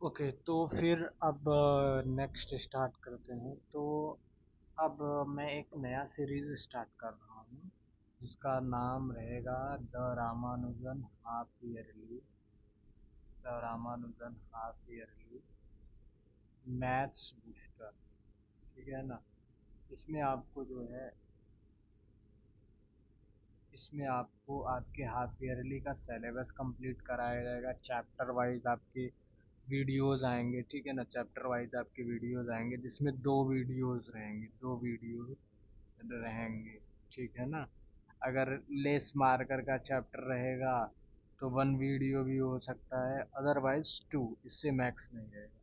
Okay, तो फिर अब नेक्स्ट स्टार्ट करते हैं। तो अब मैं एक नया सीरीज स्टार्ट कर रहा हूँ जिसका नाम रहेगा the Ramanujan half yearly. The Ramanujan half yearly maths booster. ठीक है ना। इसमें आपको जो है इसमें आपको आपके हाफ ईयरली का सिलेबस कंप्लीट कराया जाएगा। चैप्टर वाइज आपके वीडियोस आएंगे। ठीक है ना। चैप्टर वाइज आपके वीडियोस आएंगे जिसमें दो वीडियोस रहेंगे। ठीक है ना। अगर लेस मार्कर का चैप्टर रहेगा तो वन वीडियो भी हो सकता है, अदरवाइज टू, इससे मैक्स नहीं रहेगा।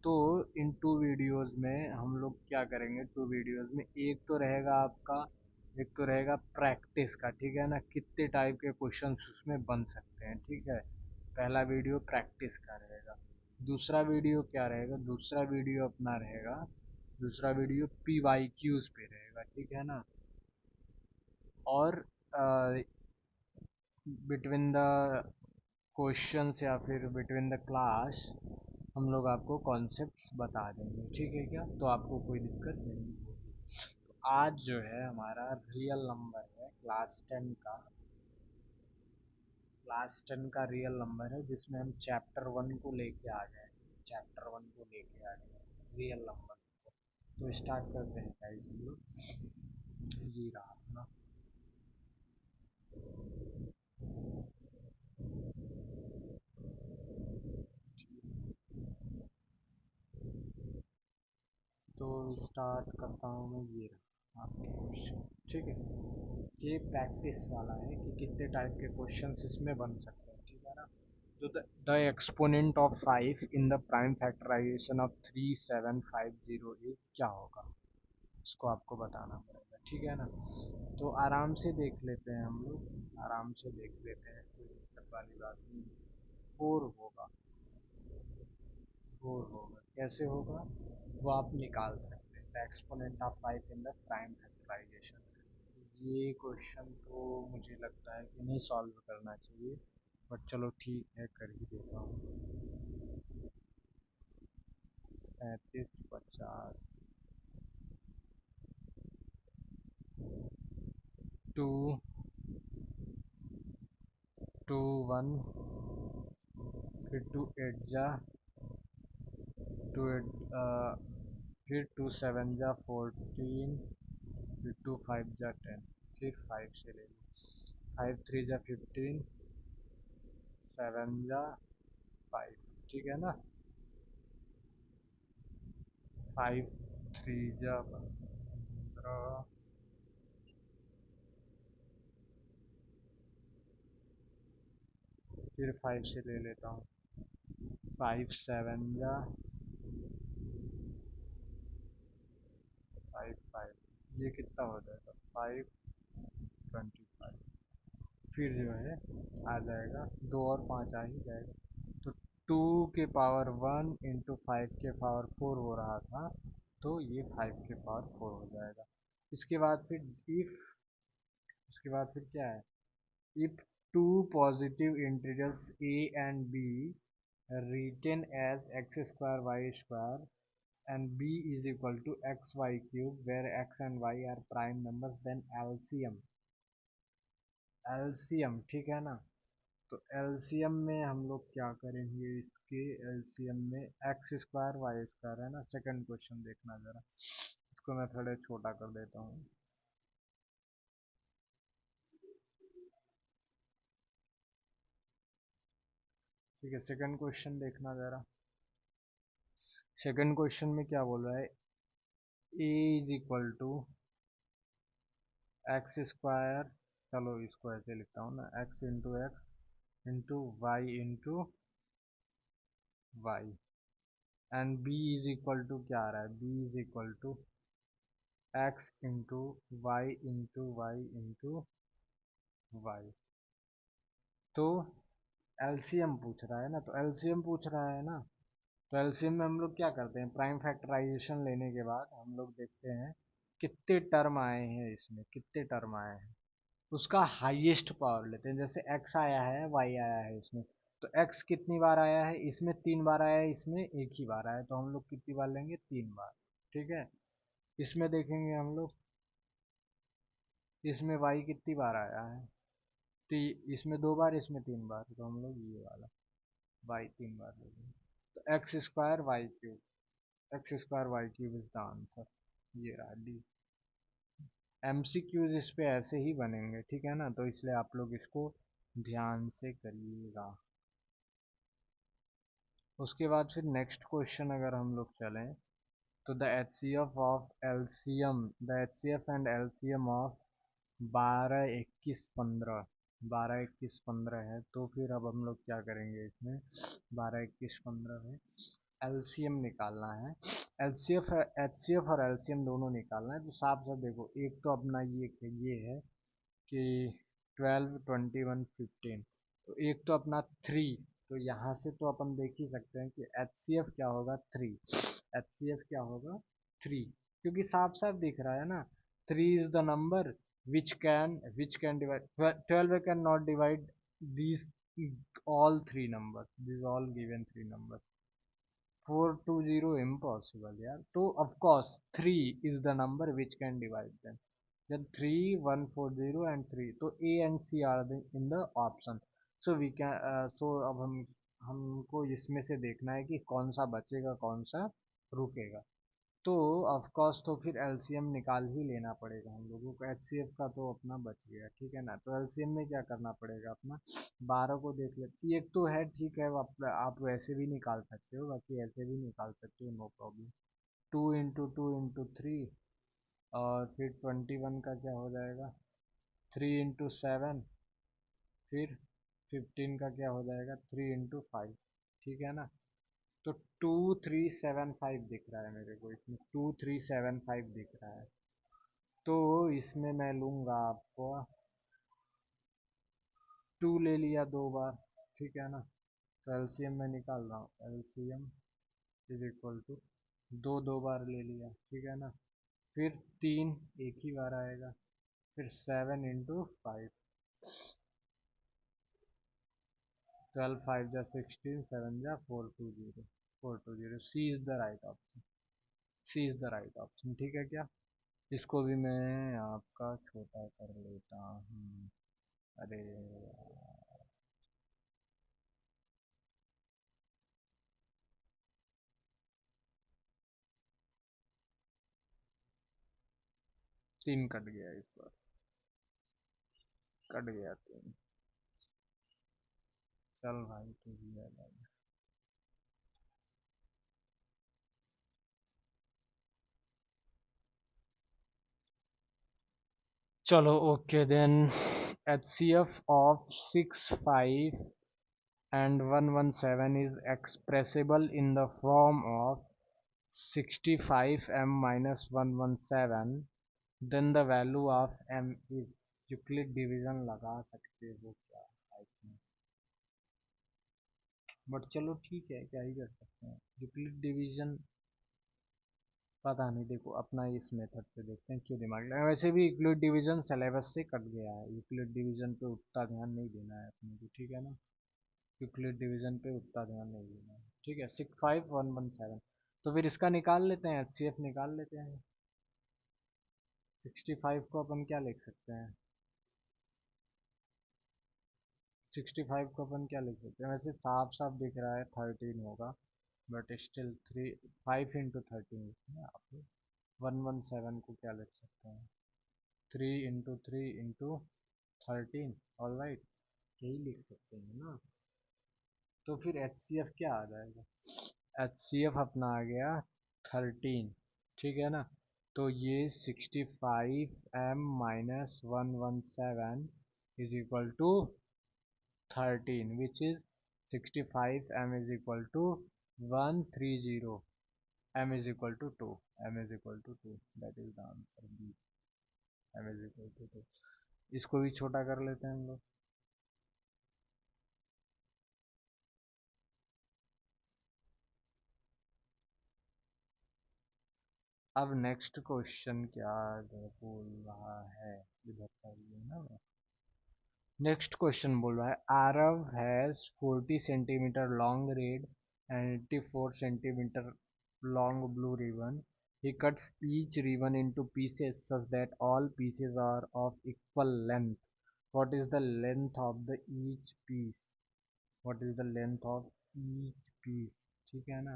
तो इन टू वीडियोस में हम लोग क्या करेंगे। टू वीडियोस में एक तो रहेगा प्रैक्टिस का। ठीक है ना। कितने टाइप के क्वेश्चंस उसमें बन सकते हैं। ठीक है। पहला वीडियो प्रैक्टिस का रहेगा। दूसरा वीडियो क्या रहेगा। दूसरा वीडियो पी वाई क्यूज पे रहेगा। ठीक है ना। और बिटवीन द क्वेश्चंस या फिर बिटवीन द क्लास हम लोग आपको कॉन्सेप्ट्स बता देंगे। ठीक है क्या। तो आपको कोई दिक्कत नहीं होगी। तो आज जो है हमारा रियल नंबर है क्लास 10 का रियल नंबर है जिसमें हम चैप्टर 1 को लेके आ गए रियल नंबर। तो स्टार्ट करते हैं गाइस हम लोग। ये रहा अपना। तो स्टार्ट करता हूँ मैं। ये रहा आपके क्वेश्चन। ठीक है। ये प्रैक्टिस वाला है कि कितने टाइप के क्वेश्चंस इसमें बन सकते हैं। ठीक है ना। तो the exponent of 5 in the prime factorization of 37508 क्या होगा, इसको आपको बताना पड़ेगा। ठीक है ना। तो आराम से देख लेते हैं हम लोग, आराम से देख लेते हैं, कोई दिक्कत वाली बात नहीं। फोर होगा। कैसे होगा वो आप निकाल सकते हैं। The exponent of 5 in the prime factorization. ये क्वेश्चन तो मुझे लगता है कि नहीं सॉल्व करना चाहिए, बट चलो ठीक है, कर ही देता हूँ। 3750 टू टू वन, फिर टू एट जा टू एट फिर टू सेवन जा 14, फिर टू फाइव जा 10, फिर फाइव से ले लो। 5 3 जा 15, 7 जा 5। ठीक है ना। 5 3 जा 15, फिर 5 से ले लेता हूँ। 5 7 जा 5 5, ये कितना हो जाएगा 5 25। फिर जो है आ जाएगा, 2 और 5 आ ही जाएगा। तो 2 के पावर 1 इंटू 5 के पावर 4 हो रहा था, तो ये 5 के पावर 4 हो जाएगा। इसके बाद फिर इफ उसके बाद फिर क्या है। If two positive integers a and b written as x square y square and b is equal to xy cube where x and y are prime numbers, then LCM। ठीक है ना। तो एलसीएम में हम लोग क्या करेंगे, इसके एलसीएम में एक्स स्क्वायर वाई स्क्वायर है ना। सेकंड क्वेश्चन देखना जरा, इसको मैं थोड़ा छोटा कर देता हूँ। ठीक है। सेकंड क्वेश्चन देखना जरा। सेकंड क्वेश्चन में क्या बोल रहा है। A is equal to X square, चलो इसको ऐसे लिखता हूँ ना, X into Y into Y, and B is equal to क्या आ रहा है। B is equal to X into Y into Y. तो एलसीएम पूछ रहा है ना, तो एलसीएम पूछ रहा है ना। तो एलसीएम में हम लोग क्या करते हैं, प्राइम फैक्टराइजेशन लेने के बाद हम लोग देखते हैं कितने टर्म आए हैं, इसमें कितने टर्म आए हैं, उसका हाईएस्ट पावर लेते हैं। जैसे एक्स आया है, वाई आया है इसमें, तो x कितनी बार आया है, इसमें 3 बार आया है, इसमें एक ही बार आया है, तो हम लोग कितनी बार लेंगे, 3 बार। ठीक है, इसमें देखेंगे हम लोग, इसमें y कितनी बार आया है, इसमें 2 बार, इसमें 3 बार, तो हम लोग ये वाला y 3 बार लेंगे। तो x square y cube, x square y cube is the answer. ये रहा डी। एमसीक्यूज इस पे ऐसे ही बनेंगे, ठीक है ना, तो इसलिए आप लोग इसको ध्यान से करिएगा। उसके बाद फिर नेक्स्ट क्वेश्चन अगर हम लोग चलें, तो the H C F of LCM, the H C F and LCM of 12, 21, 15, 12, 21, 15 है। तो फिर अब हम लोग क्या करेंगे इसमें, 12, 21, 15 में एलसीएम निकालना है। एलसीएफ, एचसीएफ और एलसीएम दोनों निकालना है। तो साफ साफ देखो, एक तो अपना ये है कि 12, 21, 15, तो एक तो अपना 3, तो यहाँ से तो अपन देख ही सकते हैं कि एच सी एफ क्या होगा, 3, एच सी एफ क्या होगा, 3, क्योंकि साफ साफ दिख रहा है ना, 3 is the number which can divide 12, can not divide these all three numbers, these all given three numbers, 420 impossible यार, तो of course 3 is the number which can divide them, then 3, 140 and 3, तो A and C are in the option, so we can so अब हमको इसमें से देखना है कि कौन सा बचेगा कौन सा रुकेगा। तो ऑफ कोर्स तो फिर एलसीएम निकाल ही लेना पड़ेगा हम लोगों को, एचसीएफ का तो अपना बच गया, ठीक है ना। तो एलसीएम में क्या करना पड़ेगा अपना, 12 को देख लेते, एक तो है ठीक है, आप वैसे भी निकाल सकते हो, बाकी ऐसे भी निकाल सकते हो, नो प्रॉब्लम। 2 इंटू 3, और फिर 21 का क्या हो जाएगा, 3 इंटू 7, फिर 15 का क्या हो जाएगा, 3 इंटू 5, ठीक है ना। तो 2375 दिख रहा है मेरे को, इसमें 2375 दिख रहा है। तो इसमें मैं लूँगा आपको 2 ले लिया 2 बार, ठीक है ना। तो एलसीएम में निकाल रहा हूँ, एलसीएम इज इक्वल टू 2 2 बार ले लिया, ठीक है ना। फिर 3 एक ही बार आएगा, फिर 7 इंटू 5, 12 5 जा 16, 7 जा 420, 420, C is the right option, C is the right option, ठीक है क्या। इसको भी मैं आपका छोटा कर लेता हूँ, अरे यार, 3 कट गया इस बार, कट गया 3, चल भाई तू भी आ जा। चलो okay then, H C F of 6, 5 and 117 is expressible in the form of 65m minus 117, then the value of m is, Euclid division लगा सकते हो क्या, आई थिंक, बट चलो ठीक है, क्या ही कर सकते हैं, यूक्लिड डिवीजन पता नहीं, देखो अपना इस मेथड से देखते हैं, क्यों दिमाग लगा, वैसे भी यूक्लिड डिवीजन सिलेबस से कट गया है, यूक्लिड डिवीजन पे उतना ध्यान नहीं देना है अपने को, ठीक है ना। यूक्लिड डिवीजन पे उतना ध्यान नहीं देना है, ठीक है। 65117, तो फिर इसका निकाल लेते हैं, एच सी एफ निकाल लेते हैं। 65 को अपन क्या लिख सकते हैं, 65 को अपन क्या लिख सकते हैं, वैसे साफ साफ दिख रहा है 13 होगा, बट स्टिल 5 इंटू 13 लिखना आप लोग। 117 को क्या लिख सकते हैं, 3 इंटू 3 इंटू 13, ऑल राइट, यही लिख सकते हैं ना। तो फिर एच सी एफ क्या आ जाएगा, एच सी एफ अपना आ गया 13, ठीक है ना। तो ये 65m-117 is equal to 13, which is 65m is equal to 130, m is equal to 2, m is equal to 2, that is the answer B, m is equal to 2। इसको भी छोटा कर लेते हैं हम लोग। अब नेक्स्ट क्वेश्चन क्या बोल रहा है, इधर कर ना, नेक्स्ट क्वेश्चन बोल रहा है Aarav has 40 centimetre long red and 84 centimetre long blue ribbon. He cuts each ribbon into pieces such that all pieces are of equal length. What is the length of the each piece? What is the length of each piece? ठीक है ना?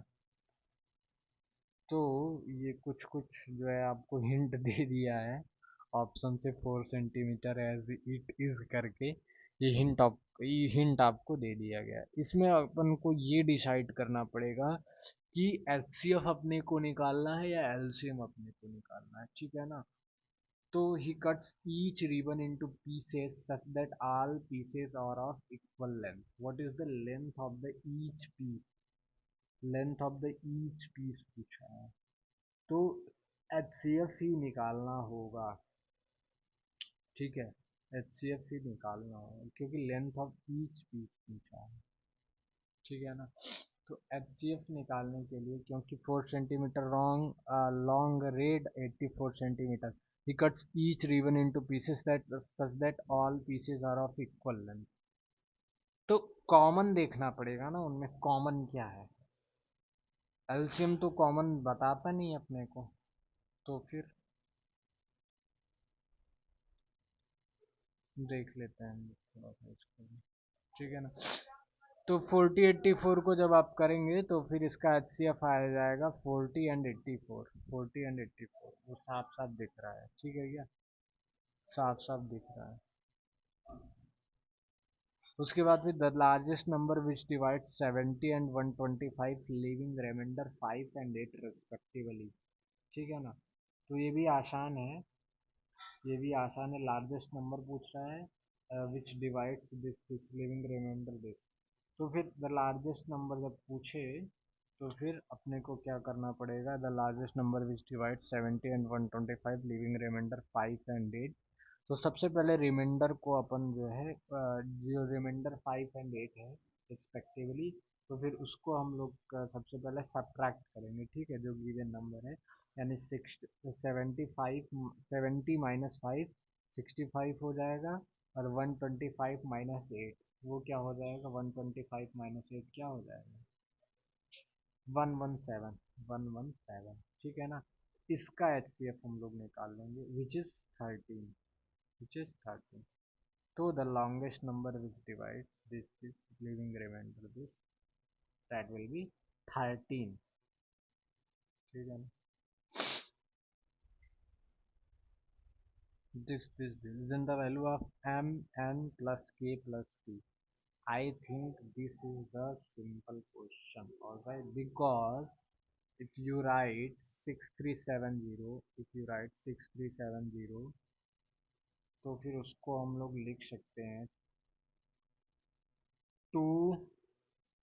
तो ये कुछ कुछ जो है आपको हिंट दे दिया है ऑप्शन से 4 सेंटीमीटर एज इट इज करके ये हिंट आपको दे दिया गया है। इसमें अपन को ये डिसाइड करना पड़ेगा कि एचसीएफ अपने को निकालना है या एलसीएम अपने को निकालना है, ठीक है ना? तो he cuts each ribbon into pieces such that all pieces are of equal length. What is the length of the each piece? Length of the each piece पूछा है, तो एचसीएफ ही निकालना होगा, ठीक है? एचसीएफ ही निकालना होगा क्योंकि लेंथ ऑफ ईच पीस पूछा है, ठीक है ना? तो एचसीएफ निकालने के लिए क्योंकि 4 centimetre long red 84 centimetre, he cuts each ribbon into pieces that such that all pieces are of equal length. तो कॉमन देखना पड़ेगा ना, उनमें कॉमन क्या है? एलसीएम तो कॉमन बताता नहीं अपने को, तो फिर देख लेते हैं थोड़ा सा इसको भी, ठीक है ना? तो 40 84 को जब आप करेंगे तो फिर इसका एच सी एफ आ जाएगा 40 एंड 84, 40 एंड 84 वो साफ साफ दिख रहा है, ठीक है क्या? साफ साफ दिख रहा है। उसके बाद फिर the largest number which divide 70 and 125 leaving remainder 5 and 8 respectively, ठीक है ना? तो ये भी आसान है, लार्जेस्ट नंबर पूछ रहा है which divides this this leaving remainder this. तो फिर द लार्जेस्ट नंबर जब पूछे तो फिर अपने को क्या करना पड़ेगा? The largest number which divide 70 and 125 leaving remainder 5 and 8। तो सबसे पहले रिमाइंडर को अपन जो है जो रिमाइंडर 5 एंड 8 है रिस्पेक्टिवली, तो फिर उसको हम लोग सबसे पहले सब्ट्रैक्ट करेंगे, ठीक है? जो गिवन नंबर है, यानी 75 70 - 5 65 हो जाएगा, और 125 - 8 वो क्या हो जाएगा? 125 - 8 क्या हो जाएगा? 117, 117, ठीक है ना? इसका एच सी एफ हम लोग निकाल लेंगे विच इज 13, विच इज 13। तो the longest number which divide this leaving remainder this, that will be 13, ठीक है ना? This is the value of mn plus k plus p. I think this is the simple question, alright, because if you write 6370, if you write 6370, तो फिर उसको हम लोग लिख सकते हैं 2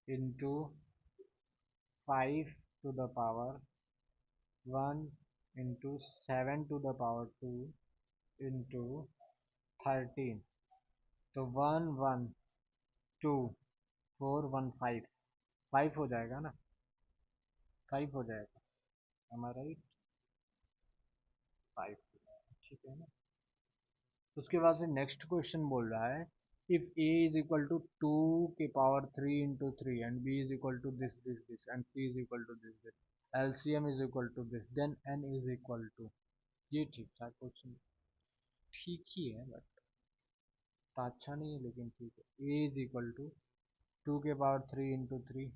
into 5 to the power 1 into 7 to the power 2 into 13, तो 1 1 2 4 1 5, 5 हो जाएगा ना? 5 हो जाएगा हमारा, राइट? 5, ठीक है ना? उसके बाद फिर नेक्स्ट क्वेश्चन बोल रहा है if a is equal to 2 की power 3 into 3 and b is equal to this this this and c is equal to this this, LCM is equal to this, then n is equal to, ये ठीक ठाक question, ठीक ही है but अच्छा नहीं है, लेकिन ठीक है। a इज इक्वल टू 2 की पावर 3 into 3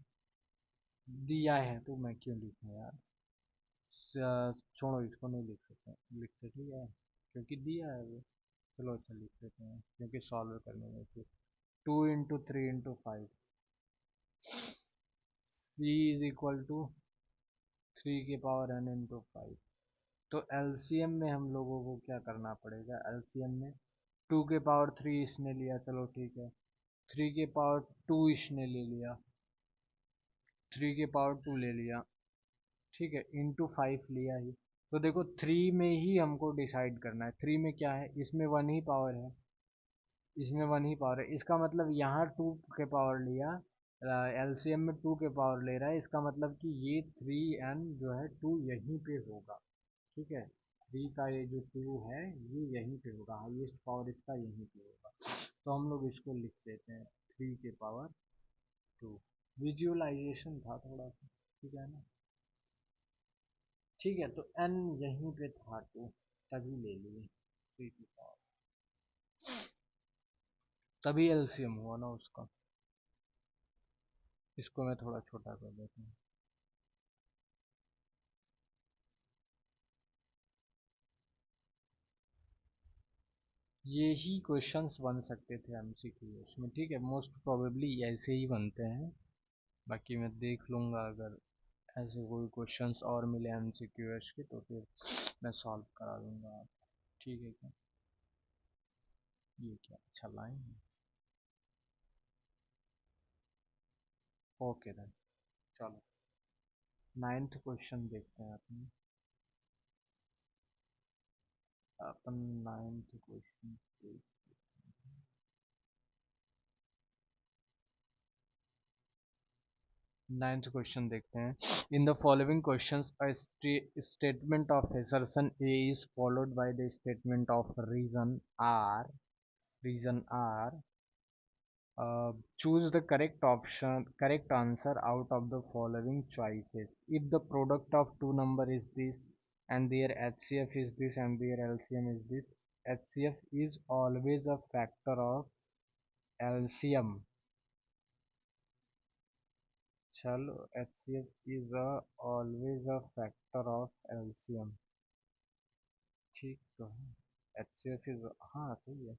दिया है, तो मैं क्यों लिखूँ यार? छोड़ो, इसको नहीं लिख सकते, लिखते, ठीक है? क्योंकि दिया है वो। चलो अच्छा लिख लेते हैं क्योंकि सॉल्व करने में फिर 2 into 3 into 5, c is equal to 3 की पावर n into 5। तो एलसीएम में हम लोगों को क्या करना पड़ेगा? एलसीएम में 2 की पावर 3 इसने लिया, चलो ठीक है, 3 की पावर 2 इसने ले लिया, 3 की पावर 2 ले लिया, ठीक है, इंटू 5 लिया ही। तो देखो 3 में ही हमको डिसाइड करना है, 3 में क्या है? इसमें 1 ही पावर है, इसमें 1 ही पावर है, इसका मतलब यहाँ 2 के पावर लिया, एलसीएम में 2 के पावर ले रहा है, इसका मतलब कि ये 3n जो है 2 यहीं पे होगा, ठीक है? 3 का ये जो 2 है ये यहीं पे होगा, हाईएस्ट पावर इसका यहीं पे होगा। तो हम लोग इसको लिख देते हैं 3 के पावर 2। विजुअलाइजेशन था थोड़ा सा, ठीक है ना। ठीक है, तो n यहीं पे था तो तभी ले लिए 3 की पावर, तभी एलसीएम हुआ ना उसका। इसको मैं थोड़ा छोटा कर देता हूँ। ये ही क्वेश्चंस बन सकते थे एमसीक्यू में, ठीक है, मोस्ट प्रोबेबली ऐसे ही बनते हैं। बाकी मैं देख लूँगा, अगर ऐसे कोई क्वेश्चंस और मिले एमसीक्यू के तो फिर मैं सॉल्व करा दूँगा। ठीक है क्या? ये क्या अच्छा लाइन है। ओके देन, चलो 9th क्वेश्चन देखते हैं अपने अपन 9th क्वेश्चन। 9th क्वेश्चन देखते हैं। In the following questions a statement of assertion A is followed by the statement of reason R. Choose the correct answer out of the following choices. If the product of two number is this, and their HCF is this, and their LCM is this, HCF is always a factor of LCM. चलो, HCF is always a factor of LCM, ठीक तो है। HCF is, हाँ सही है,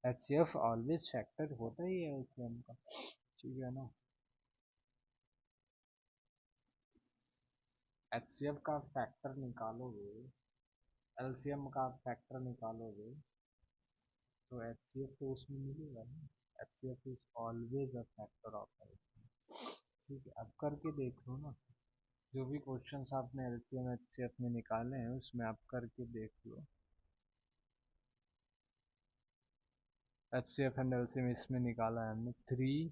HCF always factor होता ही है LCM का, ठीक है ना। HCF का फैक्टर निकालोगे, LCM का फैक्टर निकालोगे, तो HCF तो उसमें मिलेगा ना। HCF is always a factor of LCM, ठीक है। अब करके देख लो ना, जो भी क्वेश्चंस आपने LCM HCF में निकाले हैं उसमें आप करके देख लो। HCF एंड LCM इसमें निकाला है हमने 3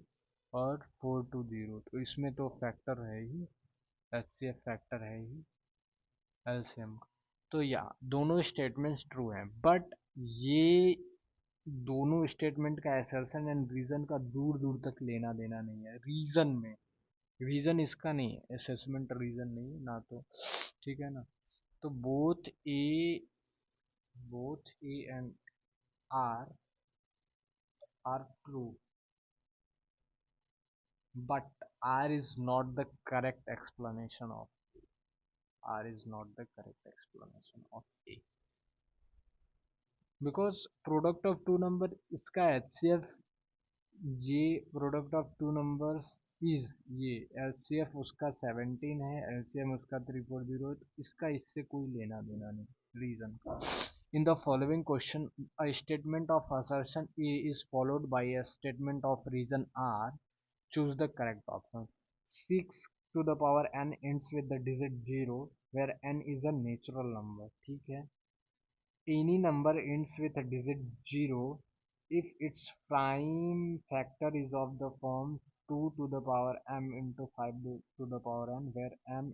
और 4 to 0, तो इसमें तो फैक्टर है ही, HCF फैक्टर है ही LCM का। तो या दोनों स्टेटमेंट्स ट्रू हैं, बट ये दोनों स्टेटमेंट का असर्शन एंड रीजन का दूर दूर तक लेना देना नहीं है। रीजन में, रीजन इसका नहीं है, असेसमेंट रीजन नहीं है ना, तो ठीक है ना। तो both A and R true, but R is not the correct explanation of R is not the correct explanation of A, because product of two number इसका HCF, ये product of two numbers is, ये LCF उसका 17 है, LCM उसका 340 है, तो इसका इससे कोई लेना देना नहीं रीजन का। In the following question a statement of assertion A is followed by a statement of reason R. Choose the correct option. 6 to the power n ends with the digit 0 where n is a natural number, ठीक है। Any number ends with a digit 0 if its prime factor is of the form 2 to the power m into 5 to the power n, where m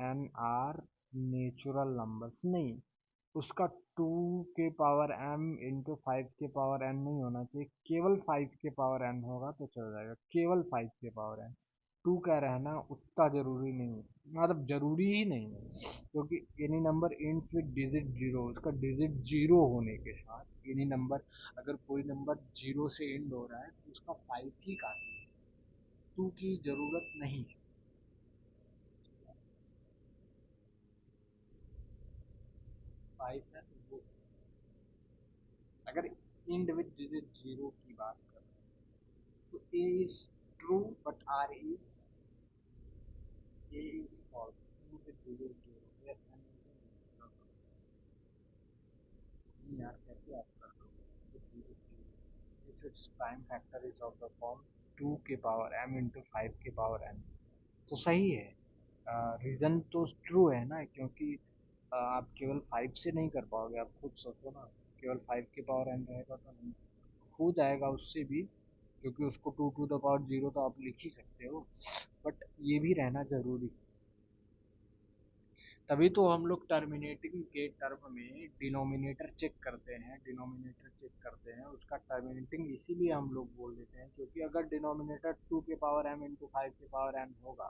and r natural numbers. नहीं, उसका 2 के power m into 5 के power n नहीं होना चाहिए, केवल 5 के power n होगा तो चल जाएगा, केवल 5 के पावर n। 2 का रहना उतना जरूरी नहीं है, मतलब जरूरी ही नहीं है, क्योंकि any number ends with digit 0, उसका डिजिट 0 होने के साथ एनी नंबर, अगर कोई नंबर 0 से एंड हो रहा है तो उसका 5 ही काफी है, 2 की जरूरत नहीं है। 5 है तो वो, अगर एंड विद डिजिट 0 की बात करें तो A is true but R is, A is false, 2 with digit 0 where n is a natural number। नहीं यार, कैसे आप कर दोगे with digit 0 if its prime factor is of the form 2 के पावर m into 5 के पावर n, तो सही है। रीज़न तो ट्रू है ना, क्योंकि आप केवल 5 से नहीं कर पाओगे, आप खुद सोचो ना, केवल 5 के पावर n रहेगा तो नहीं हो जाएगा उससे भी, क्योंकि उसको 2 to the power 0 तो आप लिख ही सकते हो, बट ये भी रहना जरूरी, तभी तो हम लोग टर्मिनेटिंग के टर्म में डिनोमिनेटर चेक करते हैं, डिनोमिनेटर चेक करते हैं उसका टर्मिनेटिंग इसीलिए हम लोग बोल देते हैं, क्योंकि अगर डिनोमिनेटर 2 के पावर m into 5 के पावर n होगा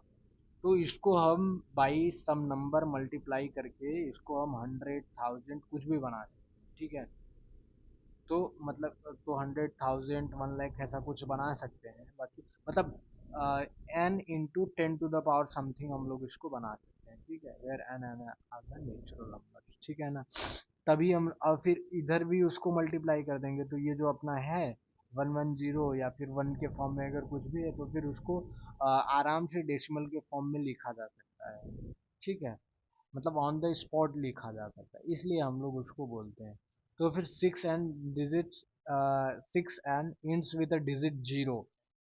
तो इसको हम बाई सम नंबर मल्टीप्लाई करके इसको हम 100,000 कुछ भी बना सकते हैं, ठीक है। तो मतलब तो 100,000 1 लाख ऐसा कुछ बना सकते हैं, बाकी मतलब n into 10 to the power something हम लोग इसको बना सकते हैं, ठीक है, where n n are the natural number, ठीक है ना। तभी हम और फिर इधर भी उसको मल्टीप्लाई कर देंगे, तो ये जो अपना है 110 या फिर 1 के फॉर्म में अगर कुछ भी है तो फिर उसको आराम से डेसिमल के फॉर्म में लिखा जा सकता है, ठीक है, मतलब ऑन द स्पॉट लिखा जा सकता है, इसलिए हम लोग उसको बोलते हैं। तो फिर 6 ends with a digit 0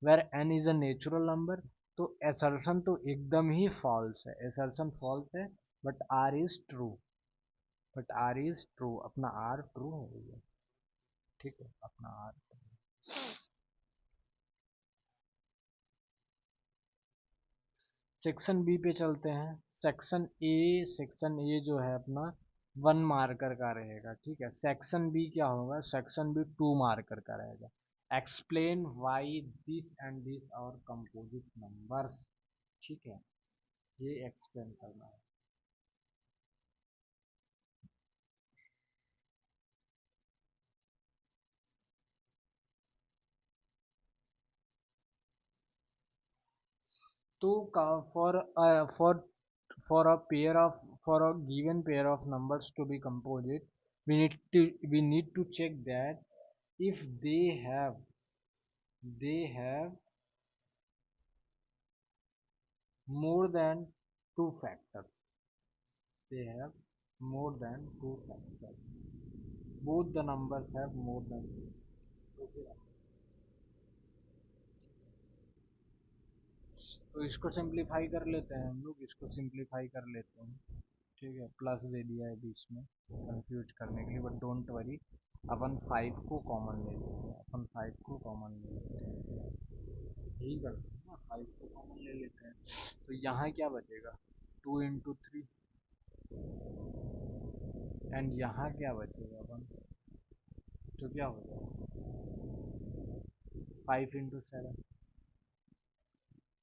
where n is a natural number, तो assertion तो एकदम ही false है, assertion false है, but r is true, but r is true, अपना r true हो गया, ठीक है, अपना r सेक्शन बी पे चलते हैं। सेक्शन ए जो है अपना 1 मार्कर का रहेगा, ठीक है। सेक्शन बी क्या होगा, सेक्शन बी 2 मार्कर का रहेगा। Explain why this and this और कंपोजिट नंबर्स, ठीक है, ये एक्सप्लेन करना है। तो for for a pair of for a given pair of numbers to be composite, we need to check that if they have more than two factors, they have more than two factors, both the numbers have more than two, तो फिर तो इसको simplify कर लेते हैं हम लोग, इसको सिंप्लीफाई कर लेते हैं, ठीक है, प्लस दे दिया है बीच में कंफ्यूज करने के लिए, बट डोंट वरी, अपन 5 को कॉमन ले लेते हैं, अपन 5 को कॉमन ले लेते हैं, यही करते हैं ना, 5 को कॉमन ले लेते हैं, तो यहाँ क्या बचेगा, 2 into 3, एंड यहाँ क्या बचेगा अपन, तो क्या हो जाएगा 5 into 7,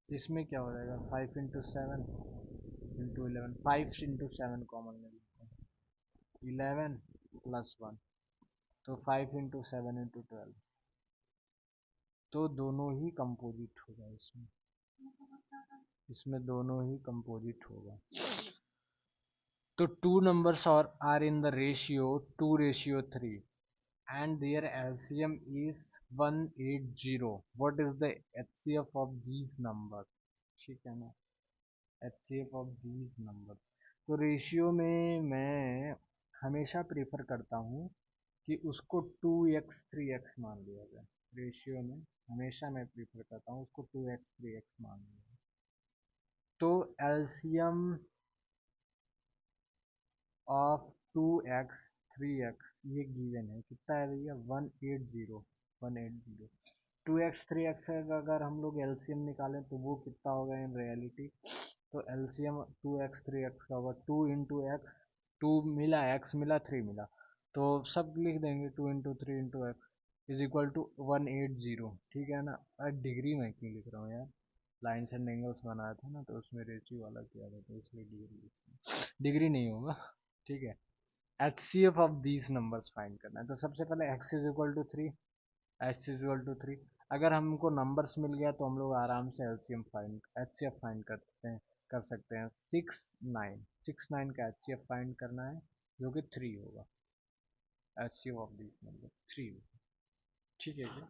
इसमें क्या हो जाएगा 5 into 7 into 11, 5 into 7 कॉमन ले लेते हैं, 11 + 1, तो 5 into 7 into 12, तो दोनों ही कंपोजिट होगा इसमें, इसमें दोनों ही कंपोजिट होगा। तो टू नंबर्स और are in the ratio 2:3 and their LCM is 180, what is the HCF of these numbers, ठीक है ना, HCF of these numbers। तो रेशियो में मैं हमेशा प्रेफर करता हूँ कि उसको 2x 3x मान लिया जाए, रेशियो में हमेशा मैं प्रेफर करता हूँ उसको 2x 3x मान लिया जाए। तो एलसीएम ऑफ 2x 3x ये गिवन है, कितना है भैया 180, 180। 2x 3x का अगर हम लोग एलसीएम निकालें तो वो कितना होगा इन रियलिटी, तो एलसीएम 2x 3x का होगा 2 into x, 2 मिला, x मिला, 3 मिला, तो सब लिख देंगे 2 into 3 into x is equal to 180, ठीक है ना। डिग्री में क्यों लिख रहा हूँ यार, लाइन्स एंड एंगल्स बनाया था ना तो उसमें रेशियो वाला किया था, तो इसलिए डिग्री नहीं होगा, ठीक है। H C F of these numbers find करना है, तो सबसे पहले x is equal to 3, x is equal to 3, अगर हमको नंबर्स मिल गया तो हम लोग आराम से LCM find H C F find कर सकते हैं। 6 9 का एच सी एफ फाइंड करना है जो कि 3 होगा, H C F of these number 3 होगा, ठीक है क्या।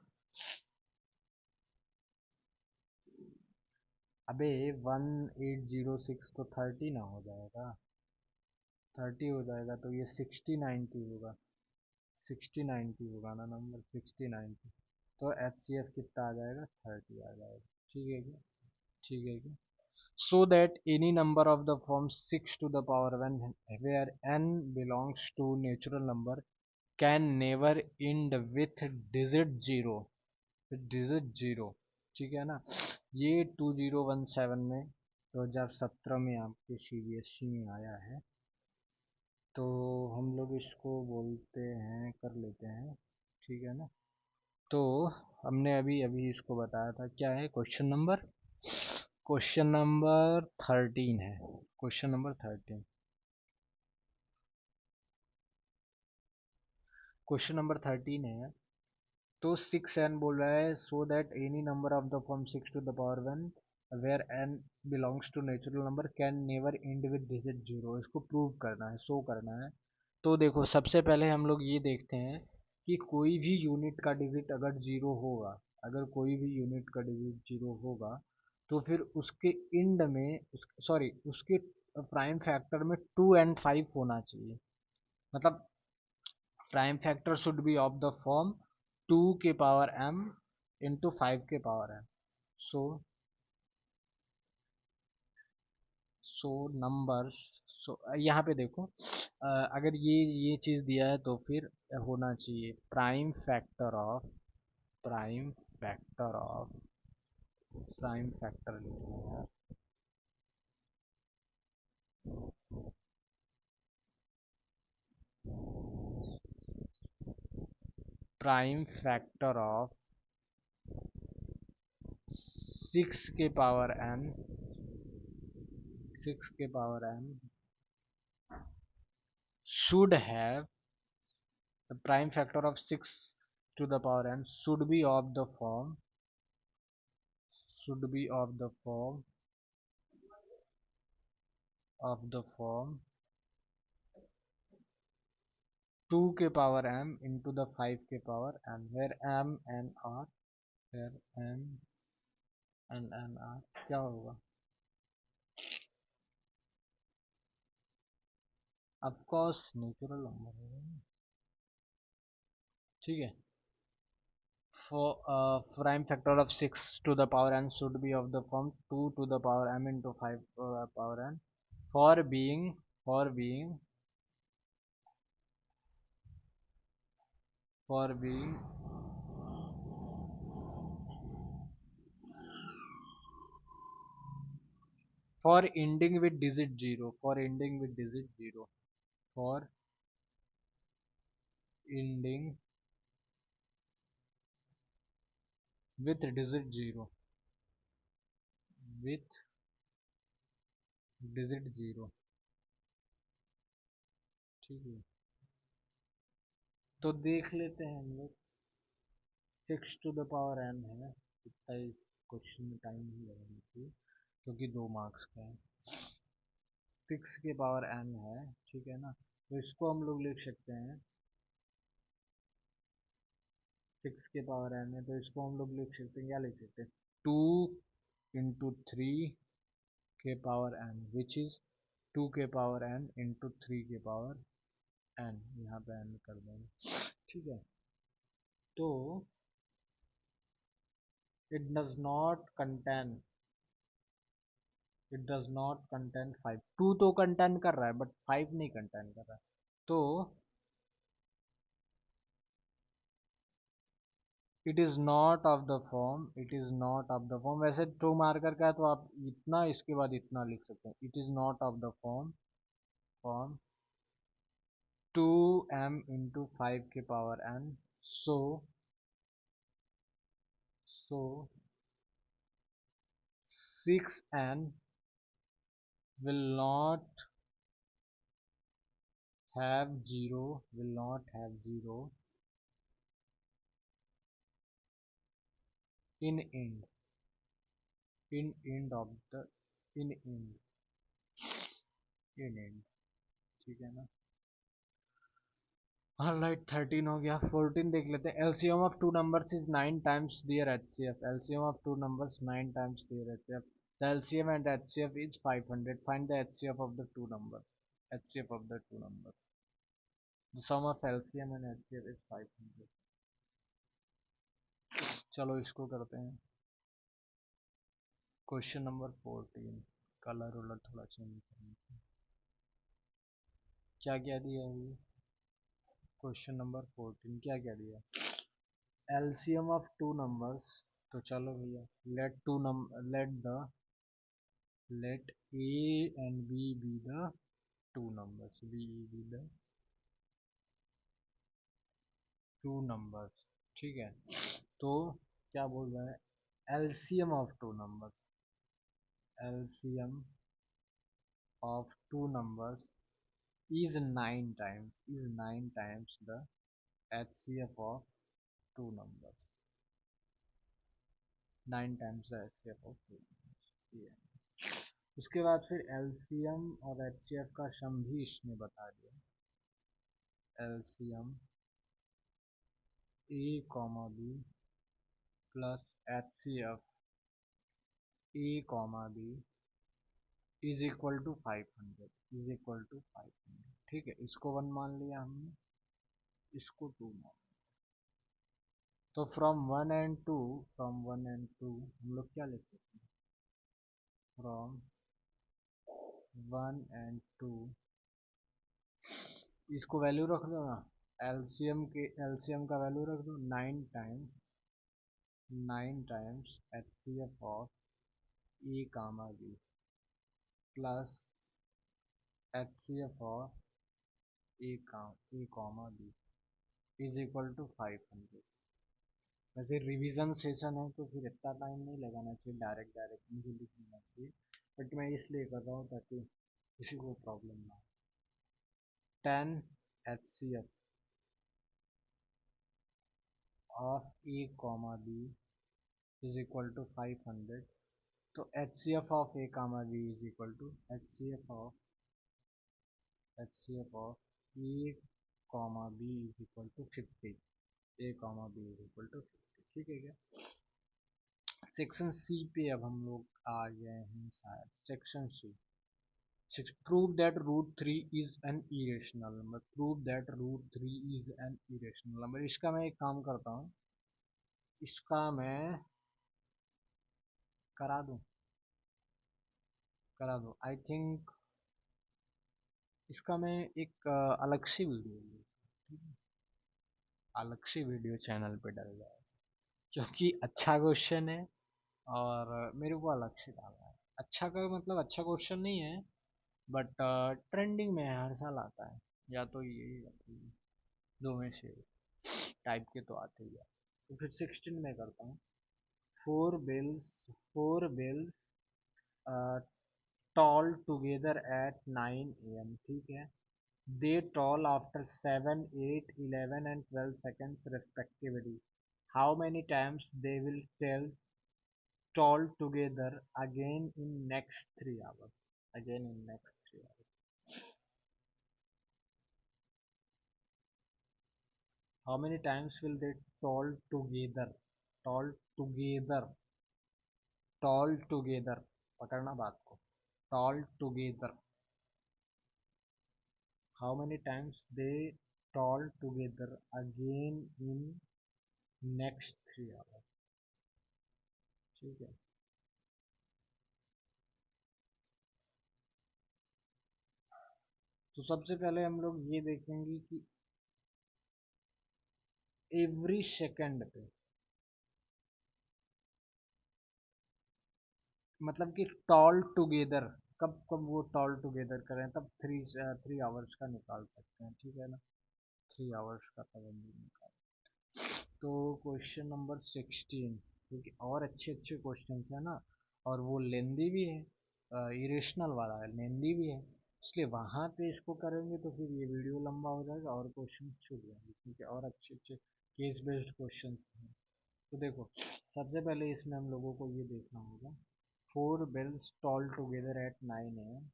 अबे 1806 तो 30 ना हो जाएगा, 30 हो जाएगा तो ये 60 90 होगा, 60 90 होगा ना नंबर, 60 90, तो एच सी एफ कितना आ जाएगा 30 आ जाएगा, ठीक है क्या, ठीक है क्या। So that any number of the form 6 to the power when where n belongs to natural number can never end with digit 0, with digit 0, ठीक है ना। ये 2017 में 2017 में आपके CBSE में आया है, तो हम लोग इसको बोलते हैं, कर लेते हैं, ठीक है ना। तो हमने अभी अभी इसको बताया था, क्या है क्वेश्चन नंबर 13 है। क्वेश्चन नंबर 13 है। तो 6n बोल रहा है, so that any number of the form 6 to the power 1 where n belongs to natural number can never end with digit zero. इसको प्रूव करना है, शो करना है। तो देखो, सबसे पहले हम लोग ये देखते हैं कि कोई भी यूनिट का डिजिट अगर जीरो होगा, अगर कोई भी यूनिट का डिजिट जीरो होगा, तो फिर उसके इंड में सॉरी, उसके प्राइम फैक्टर में 2 and 5 होना चाहिए। मतलब prime factor should be of the form 2 के पावर m इंटू 5 के पावर m। सो सो नंबर, सो यहाँ पे देखो, अगर ये चीज़ दिया है तो फिर होना चाहिए prime factor of prime factor लिखना है। प्राइम फैक्टर ऑफ 6 के power n should have the prime factor of 6 to the power n should be of the form 2 के पावर m into the 5 के power n, where m and r, where m and n r क्या होगा? Of course natural number होगा, ठीक है। For prime factor of 6 to the power n should be of the form 2 to the power m into 5 power n for being for being for ending with digit 0 for ending with digit 0 for ending with digit 0 with digit 0, ठीक है। तो देख लेते हैं हम लोग, 6 to the power n है, इतना ही क्वेश्चन में टाइम नहीं लगेगा चाहिए, क्योंकि 2 मार्क्स का है। 6 के पावर n है, ठीक है ना। तो इसको हम लोग लिख सकते हैं, 6 के पावर n है तो इसको हम लोग लिख सकते हैं, क्या लिख सकते हैं, 2 into 3 के पावर n, विच इज 2 के पावर n इंटू 3 के पावर n, यहाँ पे n कर देंगे, ठीक है। तो it does not contain it does not contain 5। 2 तो कंटेन कर रहा है बट 5 नहीं कंटेन कर रहा है। तो it is not of the form वैसे 2 मार्कर का है तो आप इतना इसके बाद इतना लिख सकते हैं, it is not of the form 2m into 5 के power n। So so 6n will not have zero in end of the in end, ठीक है ना। ऑलराइट, 13 हो गया। 14 देख लेते हैं। LCM of two numbers is 9 times their HCF. LCM of two numbers 9 times their HCF. The LCM and HCF is 500। Find the HCF of the two number. HCF of the two number, the sum of LCM and HCF is 500। चलो इसको करते हैं। Question number 14, colour वलर थोड़ा change करेंगे। क्या क्या दिया है? क्वेश्चन नंबर 14 क्या क्या दिया? LCM of two numbers. तो चलो भैया, let two number let A and B be the two numbers, we with two numbers, ठीक है। तो क्या बोल रहा है, LCM of two numbers, LCM of two numbers is 9 times, is 9 times the HCF of two numbers, 9 times the HCF of two numbers, ये है। उसके बाद फिर LCM और HCF का सम भी इसने बता दिया, LCM A comma B plus HCF A comma B is equal to 500, is equal to 500, ठीक है। इसको 1 मान लिया हमने, इसको 2 मान। तो फ्रॉम 1 एंड 2, फ्रॉम 1 एंड 2 हम लोग क्या लिख सकते हैं, फ्रॉम 1 एंड 2, इसको वैल्यू रख दो ना, एलसीएम का वैल्यू रख दो 9 times HCF of A comma B plus HCF of A comma B is equal to 500। वैसे रिवीजन सेशन है तो फिर इतना टाइम नहीं लगाना चाहिए, डायरेक्ट डायरेक्ट मुझे लिख लेना चाहिए, बट मैं इसलिए कर रहा हूँ ताकि किसी को प्रॉब्लम ना हो। 10 HCF of A comma B is equal to 500, तो HCF of A comma B is equal to HCF of A comma B is equal to 50, A comma B is equal to 50, ठीक है क्या। Section C पे अब हम लोग आ गए हैं शायद, section C, prove that root 3 is an irrational number, prove that root 3 is an irrational number। इसका मैं एक काम करता हूँ, इसका मैं करा दूँ, करा दूँ, आई थिंक इसका मैं एक अलग सी वीडियो, अलग सी वीडियो चैनल पे डल जाए, क्योंकि अच्छा क्वेश्चन है और मेरे को अलग से डालना है। अच्छा का मतलब अच्छा क्वेश्चन नहीं है, बट ट्रेंडिंग में हर साल आता है, या तो ये या तो ये, दो में से टाइप के तो आते ही है। तो फिर 16 में करता हूँ, four bells toll together at 9 AM, ठीक है। They toll after 7, 8, 11 and 12 seconds respectively, how many times they will tall together again in next 3 hours, again in next 3 hours, how many times will they tall together, tall together, पकड़ना बात को, tall together, how many times they tall together again in next 3 hours, ठीक है। तो सबसे पहले हम लोग ये देखेंगे कि एवरी सेकंड पे, मतलब कि टॉल टुगेदर, कब कब वो टॉल टुगेदर करें, तब 3 आवर्स का निकाल सकते हैं, ठीक है ना, 3 आवर्स का तब हम लोग निकाल। तो क्वेश्चन नंबर 16, क्योंकि और अच्छे अच्छे क्वेश्चन है ना, और वो लेंदी भी है, इरेशनल वाला है, लेंदी भी है, इसलिए वहाँ पे इसको करेंगे तो फिर ये वीडियो लंबा हो जाएगा और क्वेश्चन छूट जाएंगे, क्योंकि और अच्छे अच्छे केस बेस्ड क्वेश्चन हैं। तो देखो, सबसे पहले इसमें हम लोगों को ये देखना होगा, four bells toll together at 9 AM,